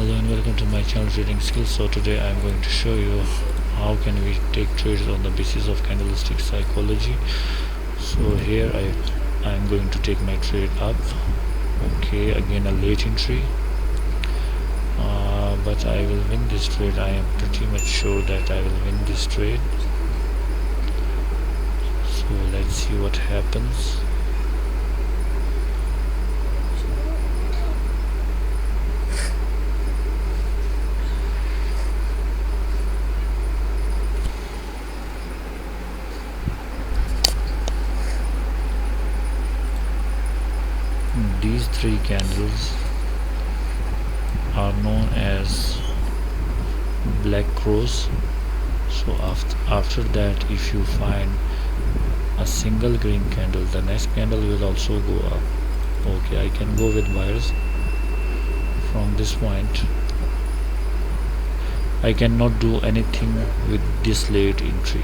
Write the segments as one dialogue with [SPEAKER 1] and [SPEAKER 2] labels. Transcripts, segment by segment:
[SPEAKER 1] Hello and welcome to my channel Trading Skills. So today I am going to show you how can we take trades on the basis of candlestick psychology. So here I am going to take my trade up. Okay, again a late entry, but I will win this trade. I am pretty much sure that I will win this trade. So let's see what happens. These three candles are known as black crows. So after that, if you find a single green candle, the next candle will also go up. Okay, I can go with buyers from this point. I cannot do anything with this late entry.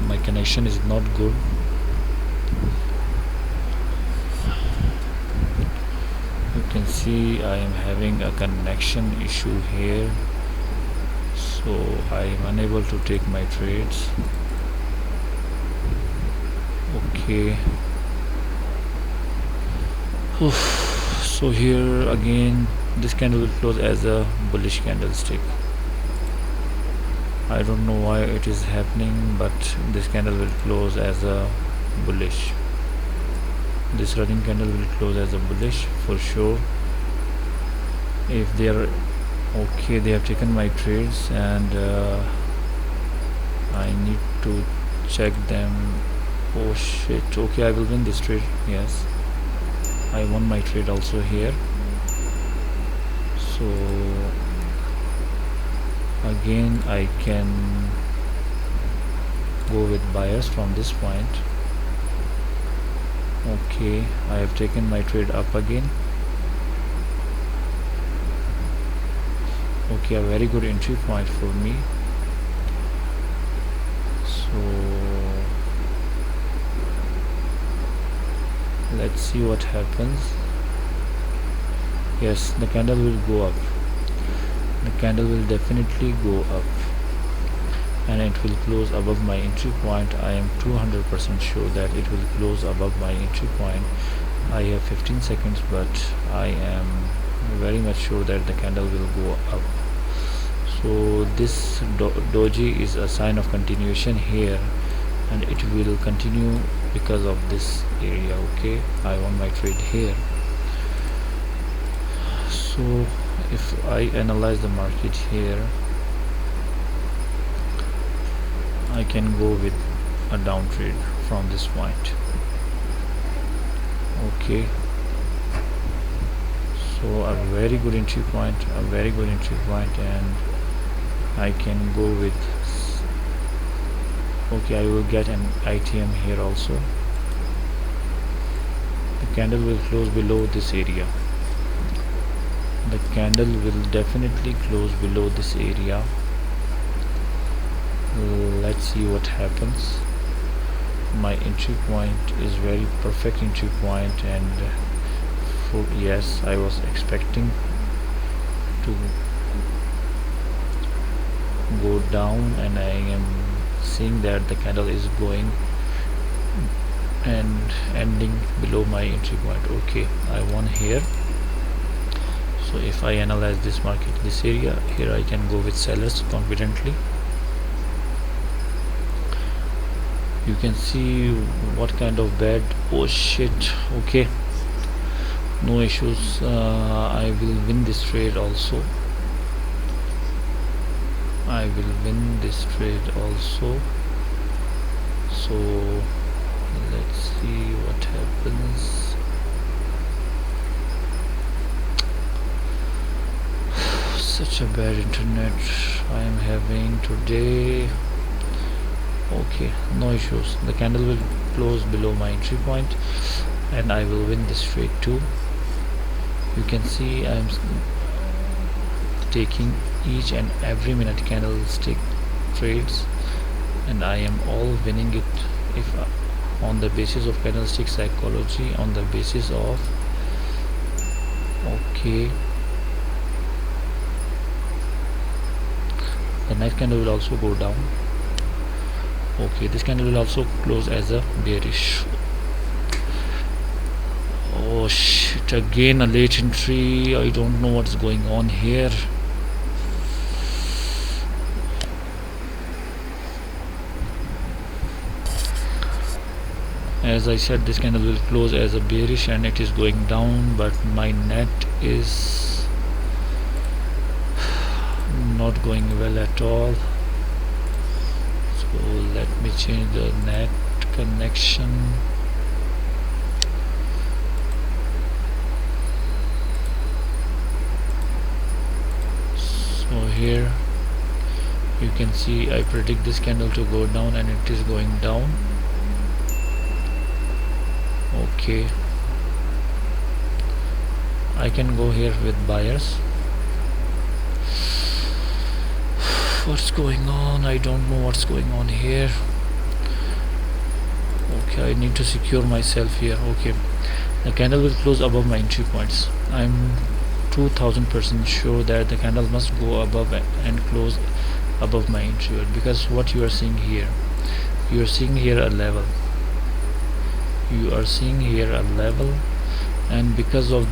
[SPEAKER 1] My connection is not good. You can see I am having a connection issue here, so I am unable to take my trades. Okay. So here again this candle will close as a bullish candlestick. I don't know why it is happening, but this candle will close as a bullish. This running candle will close as a bullish for sure. If they are okay, they have taken my trades, and I need to check them. Oh shit. Okay, I will win this trade. Yes, I won my trade also here. So again I can go with buyers from this point. Okay, I have taken my trade up again. Okay, a very good entry point for me. So let's see what happens. Yes, the candle will go up. The candle will definitely go up, and it will close above my entry point. I am 200% sure that it will close above my entry point. I have 15 seconds, but I am very much sure that the candle will go up. So this doji is a sign of continuation here, and it will continue because of this area. Okay, I won my trade here. So if I analyze the market here, I can go with a down trade from this point. Okay, so a very good entry point, and I can go with, okay, I will get an ITM here also. The candle will close below this area. The candle will definitely close below this area. Let's see what happens. My entry point is very perfect entry point, and yes, I was expecting to go down, and I am seeing that the candle is going and ending below my entry point. Okay, I won here. So if I analyze this market, this area here, I can go with sellers confidently. You can see what kind of bad, oh shit. Okay, no issues. I will win this trade also. I will win this trade also. So let's see what happens. Such a bad internet I am having today. Okay, no issues. The candle will close below my entry point, and I will win this trade too. You can see I am taking each and every minute candlestick trades, and I am all winning it if on the basis of candlestick psychology, on the basis of, okay, The next candle will also go down. Okay, this candle will also close as a bearish. Oh shit, again a late entry. I don't know what's going on here. As I said, this candle will close as a bearish and it is going down, but my net is not going well at all. So let me change the net connection. So here you can see I predict this candle to go down and it is going down. Okay, I can go here with buyers. What's going on? I don't know what's going on here. Okay, I need to secure myself here. Okay, the candle will close above my entry points. I'm 2000% sure that the candle must go above and close above my entry point, because what you are seeing here, you are seeing here a level, you are seeing here a level, and because of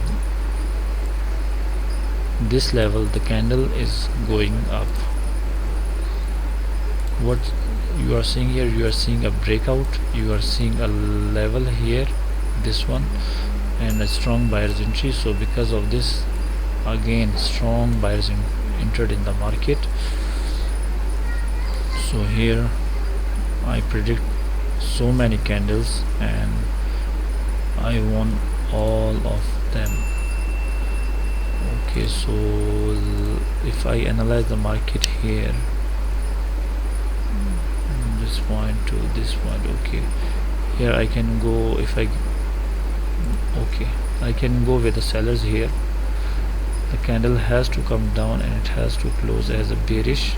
[SPEAKER 1] this level the candle is going up. What you are seeing here, you are seeing a breakout, you are seeing a level here, this one, and a strong buyer's entry. So because of this, again strong buyers entered in the market. So here I predict so many candles and I won all of them. Okay, so if I analyze the market here, this point to this point, okay, here I can go, if I can go with the sellers here. The candle has to come down and it has to close as a bearish.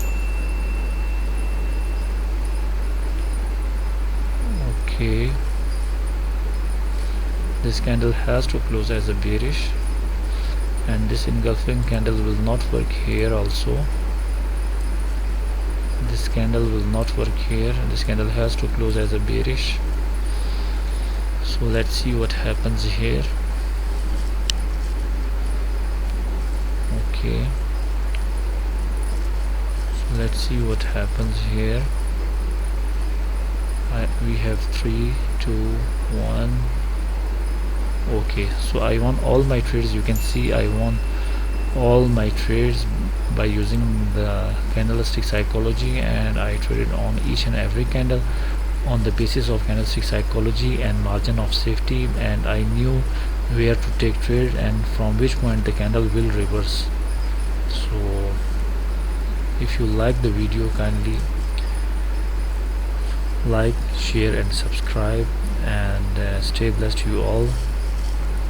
[SPEAKER 1] Okay, this candle has to close as a bearish, and this engulfing candle will not work here also. This candle will not work here, and this candle has to close as a bearish. So let's see what happens here. Okay, so let's see what happens here. We have 3, 2, 1. Okay, so I won all my trades. You can see I won all my trades by using the candlestick psychology, and I traded on each and every candle on the basis of candlestick psychology and margin of safety, and I knew where to take trade and from which point the candle will reverse. So if you like the video, kindly like, share and subscribe, and stay blessed you all.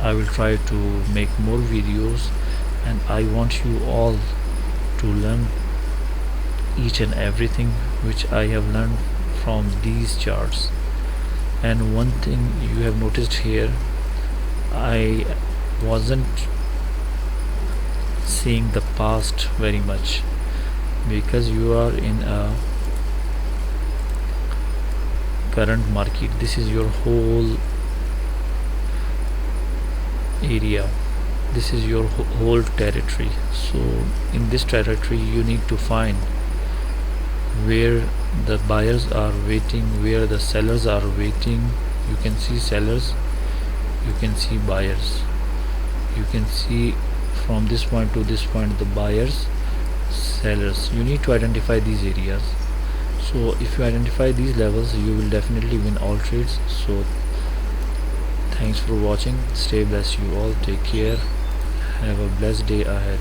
[SPEAKER 1] I will try to make more videos, and I want you all to learn each and everything which I have learned from these charts. And one thing you have noticed here, I wasn't seeing the past very much, because you are in a current market. This is your whole area, this is your whole territory. So in this territory you need to find where the buyers are waiting, where the sellers are waiting. You can see sellers, you can see buyers, you can see from this point to this point the buyers, sellers. You need to identify these areas. So if you identify these levels, you will definitely win all trades. So thanks for watching. Stay blessed you all. Take care. Have a blessed day ahead.